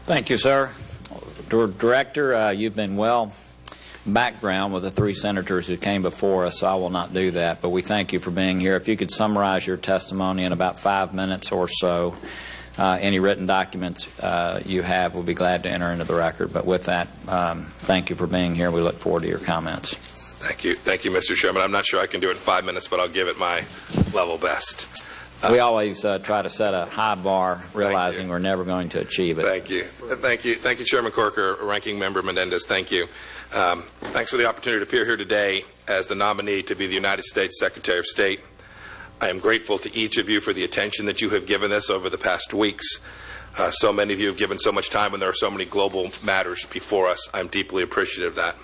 Thank you, sir. Director, you've been well background with the three senators who came before us, so I will not do that, but we thank you for being here. If you could summarize your testimony in about 5 minutes or so, any written documents you have, we'll be glad to enter into the record. But with that, thank you for being here. We look forward to your comments. Thank you, Mr. Chairman. I'm not sure I can do it in 5 minutes, but I'll give it my level best. We always try to set a high bar, realizing we're never going to achieve it. Thank you, Chairman Corker, Ranking Member Menendez. Thank you. Thanks for the opportunity to appear here today as the nominee to be the United States Secretary of State. I am grateful to each of you for the attention that you have given this over the past weeks. So many of you have given so much time when there are so many global matters before us. I'm deeply appreciative of that.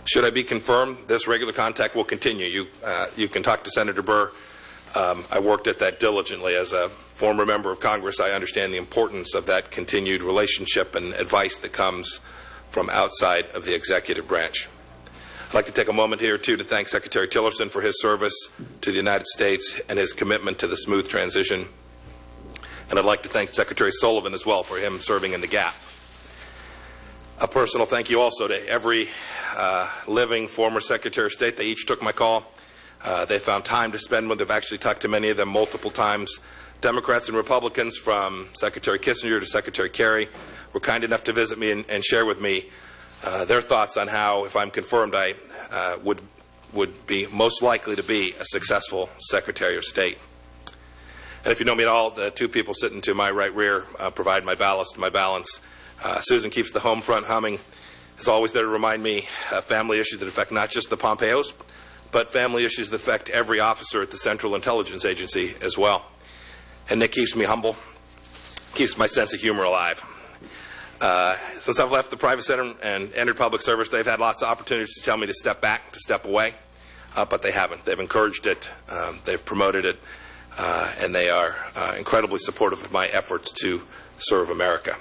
Should I be confirmed, this regular contact will continue. You can talk to Senator Burr. I worked at that diligently. As a former member of Congress, I understand the importance of that continued relationship and advice that comes from outside of the executive branch. I'd like to take a moment here, too, to thank Secretary Tillerson for his service to the United States and his commitment to the smooth transition. And I'd like to thank Secretary Sullivan as well for him serving in the gap. A personal thank you also to every living former Secretary of State. They each took my call. They found time to spend with. They've actually talked to many of them multiple times. Democrats and Republicans, from Secretary Kissinger to Secretary Kerry, were kind enough to visit me and share with me their thoughts on how, if I'm confirmed, I would be most likely to be a successful Secretary of State. And if you know me at all, the two people sitting to my right rear provide my ballast, my balance. Susan keeps the home front humming, is always there to remind me of family issues that affect not just the Pompeos, but family issues that affect every officer at the Central Intelligence Agency as well. And Nick keeps me humble, keeps my sense of humor alive. Since I've left the private sector and entered public service, they've had lots of opportunities to tell me to step back, to step away, but they haven't. They've encouraged it, they've promoted it, and they are incredibly supportive of my efforts to serve America.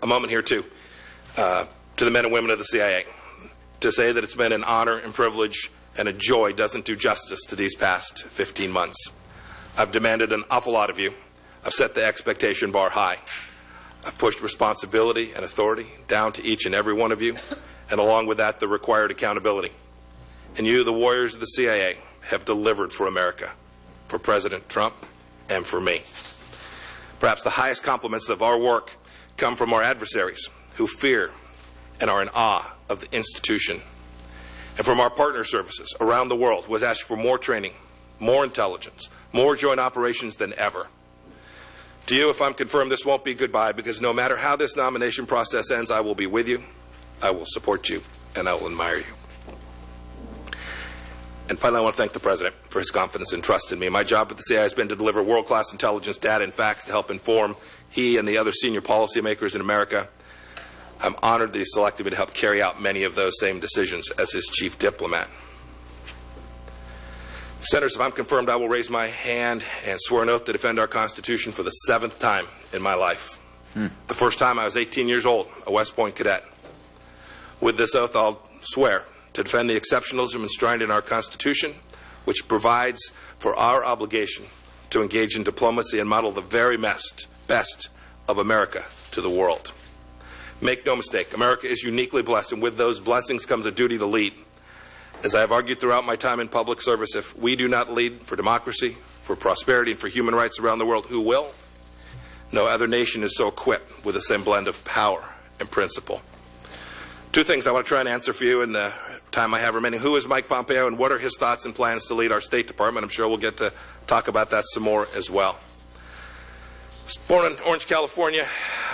A moment here, too, to the men and women of the CIA. To say that it's been an honor and privilege and a joy doesn't do justice to these past 15 months. I've demanded an awful lot of you. I've set the expectation bar high. I've pushed responsibility and authority down to each and every one of you, and along with that, the required accountability. And you, the warriors of the CIA, have delivered for America, for President Trump, and for me. Perhaps the highest compliments of our work come from our adversaries, who fear and are in awe of the institution, and from our partner services around the world, who has asked for more training, more intelligence, more joint operations than ever. To you, if I'm confirmed, this won't be goodbye, because no matter how this nomination process ends, I will be with you, I will support you, and I will admire you. And finally, I want to thank the President for his confidence and trust in me. My job at the CIA has been to deliver world-class intelligence, data, and facts to help inform he and the other senior policymakers in America. I'm honored that he selected me to help carry out many of those same decisions as his chief diplomat. Senators, if I'm confirmed, I will raise my hand and swear an oath to defend our Constitution for the 7th time in my life. The first time I was 18 years old, a West Point cadet. With this oath, I'll swear to defend the exceptionalism enshrined in our Constitution, which provides for our obligation to engage in diplomacy and model the very best of America to the world. Make no mistake, America is uniquely blessed, and with those blessings comes a duty to lead. As I have argued throughout my time in public service, if we do not lead for democracy, for prosperity, and for human rights around the world, who will? No other nation is so equipped with the same blend of power and principle. Two things I want to try and answer for you in the time I have remaining. Who is Mike Pompeo, and what are his thoughts and plans to lead our State Department? I'm sure we'll get to talk about that some more as well. I was born in Orange, California.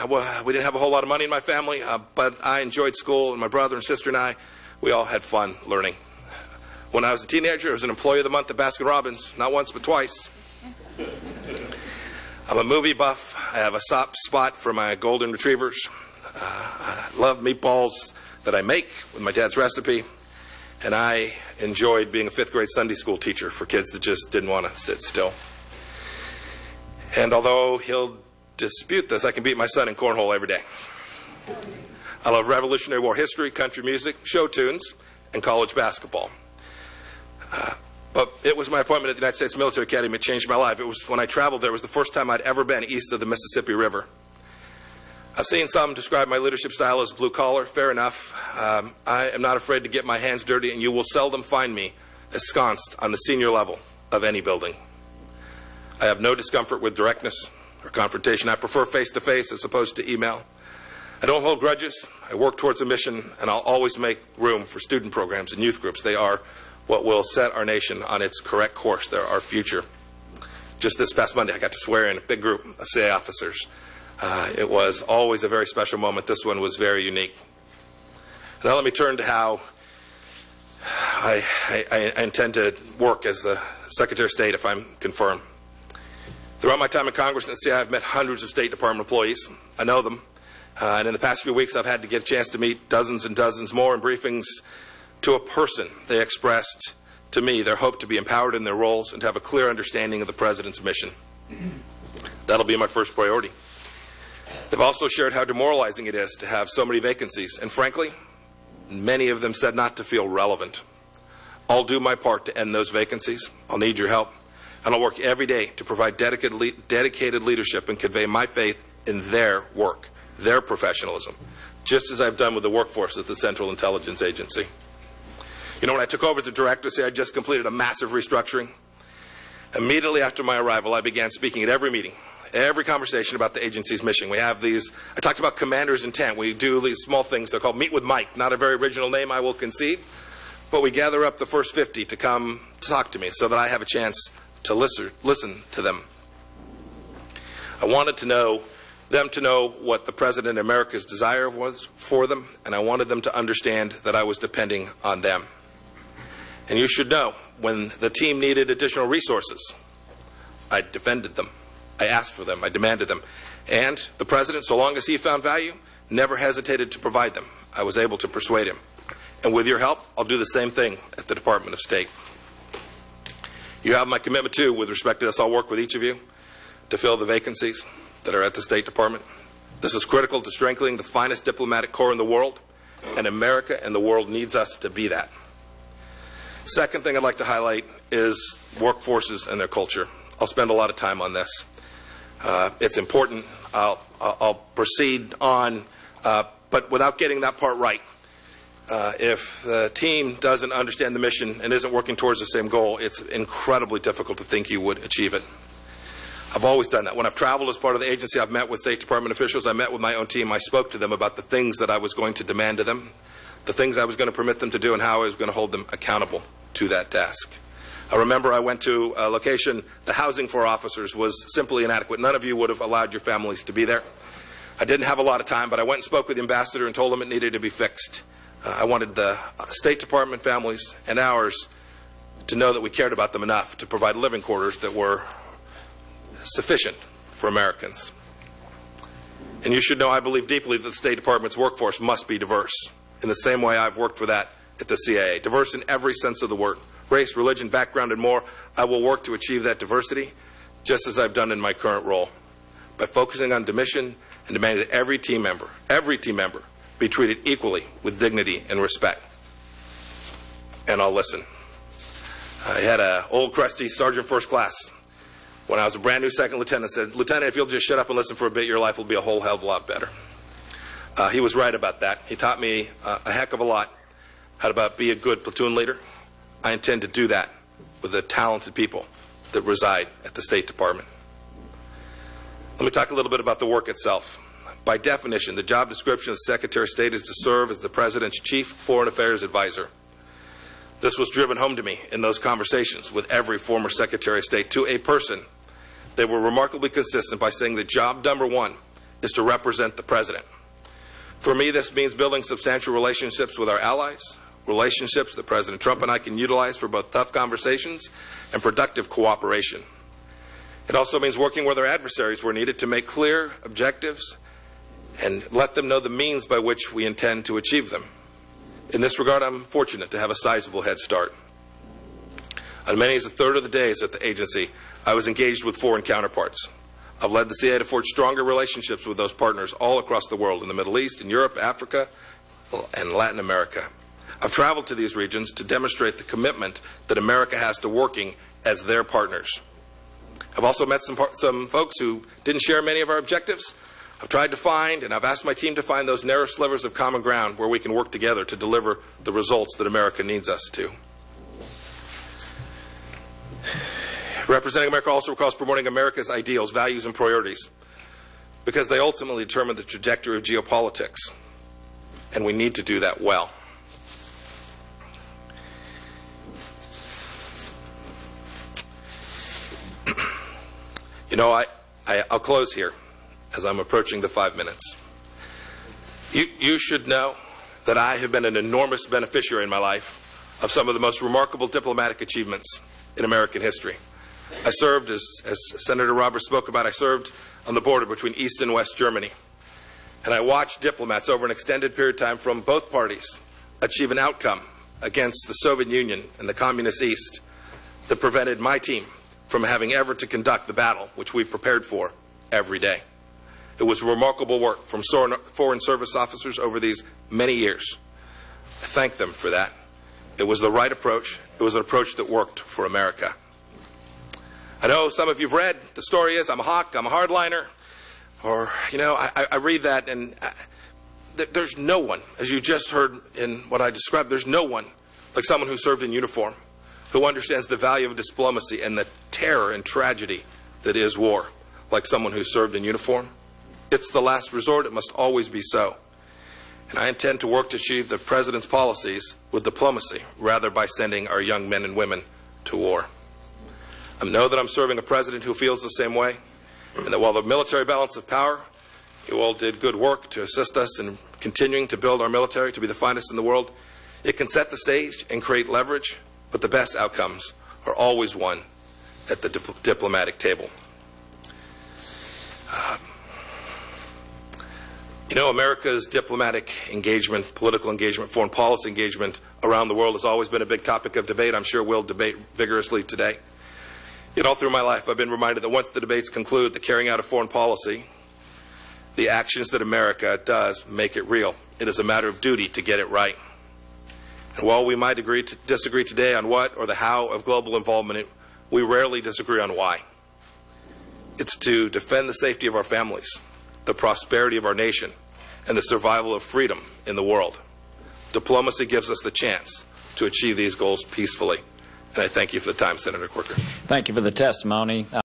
We didn't have a whole lot of money in my family, but I enjoyed school, and my brother and sister and I, we all had fun learning. When I was a teenager, I was an Employee of the Month at Baskin-Robbins, not once but twice. I'm a movie buff. I have a soft spot for my golden retrievers. I love meatballs that I make with my dad's recipe, and I enjoyed being a 5th grade Sunday school teacher for kids that just didn't want to sit still. And although he'll dispute this, I can beat my son in cornhole every day. I love Revolutionary War history, country music, show tunes, and college basketball. But it was my appointment at the United States Military Academy that changed my life. It was when I traveled there. It was the first time I'd ever been east of the Mississippi River. I've seen some describe my leadership style as blue collar. Fair enough. I am not afraid to get my hands dirty, and you will seldom find me ensconced on the senior level of any building. I have no discomfort with directness or confrontation. I prefer face-to-face as opposed to email. I don't hold grudges. I work towards a mission, and I'll always make room for student programs and youth groups. They are what will set our nation on its correct course. They're our future. Just this past Monday, I got to swear in a big group of CIA officers. It was always a very special moment. This one was very unique. Now let me turn to how I intend to work as the Secretary of State if I'm confirmed. Throughout my time in Congress and the CIA, I've met hundreds of State Department employees. I know them. And in the past few weeks, I've had to get a chance to meet dozens and dozens more in briefings. To a person, they expressed to me their hope to be empowered in their roles and to have a clear understanding of the President's mission. That'll be my first priority. They've also shared how demoralizing it is to have so many vacancies, and frankly, many of them said not to feel relevant. I'll do my part to end those vacancies. I'll need your help, and I'll work every day to provide dedicated leadership and convey my faith in their work, their professionalism, just as I've done with the workforce at the Central Intelligence Agency. You know, when I took over as a director, I just completed a massive restructuring. Immediately after my arrival, I began speaking at every meeting, every conversation about the agency's mission. We have these, I talked about commander's intent. We do these small things. They're called Meet with Mike. Not a very original name, I will concede. But we gather up the first 50 to come talk to me so that I have a chance to listen to them. I wanted them to know what the President of America's desire was for them, and I wanted them to understand that I was depending on them. And you should know, when the team needed additional resources, I defended them. I asked for them. I demanded them. And the President, so long as he found value, never hesitated to provide them. I was able to persuade him. And with your help, I'll do the same thing at the Department of State. You have my commitment, too, with respect to this. I'll work with each of you to fill the vacancies that are at the State Department. This is critical to strengthening the finest diplomatic corps in the world, and America and the world needs us to be that. Second thing I'd like to highlight is workforces and their culture. I'll spend a lot of time on this. It's important. I'll proceed on, but without getting that part right. If the team doesn't understand the mission and isn't working towards the same goal, it's incredibly difficult to think you would achieve it. I've always done that. When I've traveled as part of the agency, I've met with State Department officials. I met with my own team. I spoke to them about the things that I was going to demand of them, the things I was going to permit them to do, and how I was going to hold them accountable to that task. I remember I went to a location, the housing for officers was simply inadequate. None of you would have allowed your families to be there. I didn't have a lot of time, but I went and spoke with the ambassador and told him it needed to be fixed. I wanted the State Department families and ours to know that we cared about them enough to provide living quarters that were sufficient for Americans. And you should know I believe deeply that the State Department's workforce must be diverse, in the same way I've worked for that at the CIA. Diverse in every sense of the word. Race, religion, background, and more. I will work to achieve that diversity, just as I've done in my current role, by focusing on the mission and demanding that every team member, be treated equally with dignity and respect. And I'll listen. I had an old crusty Sergeant First Class when I was a brand new second lieutenant said, "Lieutenant, if you'll just shut up and listen for a bit, your life will be a whole hell of a lot better." He was right about that. He taught me a heck of a lot how to be a good platoon leader. I intend to do that with the talented people that reside at the State Department. Let me talk a little bit about the work itself. By definition, the job description of the Secretary of State is to serve as the President's chief foreign affairs advisor. This was driven home to me in those conversations with every former Secretary of State. To a person, they were remarkably consistent by saying that job number one is to represent the President. For me, this means building substantial relationships with our allies, relationships that President Trump and I can utilize for both tough conversations and productive cooperation. It also means working with our adversaries where needed to make clear objectives and let them know the means by which we intend to achieve them. In this regard, I'm fortunate to have a sizable head start. On many as a third of the days at the agency, I was engaged with foreign counterparts. I've led the CIA to forge stronger relationships with those partners all across the world, in the Middle East, in Europe, Africa, and Latin America. I've traveled to these regions to demonstrate the commitment that America has to working as their partners. I've also met some folks who didn't share many of our objectives, I've tried to find, and I've asked my team to find, those narrow slivers of common ground where we can work together to deliver the results that America needs us to. Representing America also recalls promoting America's ideals, values, and priorities, because they ultimately determine the trajectory of geopolitics, and we need to do that well. You know, I'll close here as I'm approaching the 5 minutes. You should know that I have been an enormous beneficiary in my life of some of the most remarkable diplomatic achievements in American history. I served, as Senator Roberts spoke about, I served on the border between East and West Germany. And I watched diplomats over an extended period of time from both parties achieve an outcome against the Soviet Union and the Communist East that prevented my team from having ever to conduct the battle which we prepared for every day. It was remarkable work from foreign service officers over these many years. I thank them for that. It was the right approach. It was an approach that worked for America. I know some of you have read, the story is, I'm a hawk, I'm a hardliner, or, you know, I read that, and there's no one, as you just heard in what I described, there's no one like someone who served in uniform, who understands the value of diplomacy and the terror and tragedy that is war, like someone who served in uniform. It's the last resort. It must always be so. And I intend to work to achieve the President's policies with diplomacy, rather by sending our young men and women to war. I know that I'm serving a President who feels the same way, and that while the military balance of power, you all did good work to assist us in continuing to build our military to be the finest in the world, it can set the stage and create leverage, but the best outcomes are always won at the diplomatic table. You know, America's diplomatic engagement, political engagement, foreign policy engagement around the world has always been a big topic of debate. I'm sure we'll debate vigorously today. Yet all through my life, I've been reminded that once the debates conclude, the carrying out of foreign policy, the actions that America does make it real. It is a matter of duty to get it right. And while we might disagree today on what or the how of global involvement, we rarely disagree on why. It's to defend the safety of our families, the prosperity of our nation, and the survival of freedom in the world. Diplomacy gives us the chance to achieve these goals peacefully. And I thank you for the time, Senator Corker. Thank you for the testimony.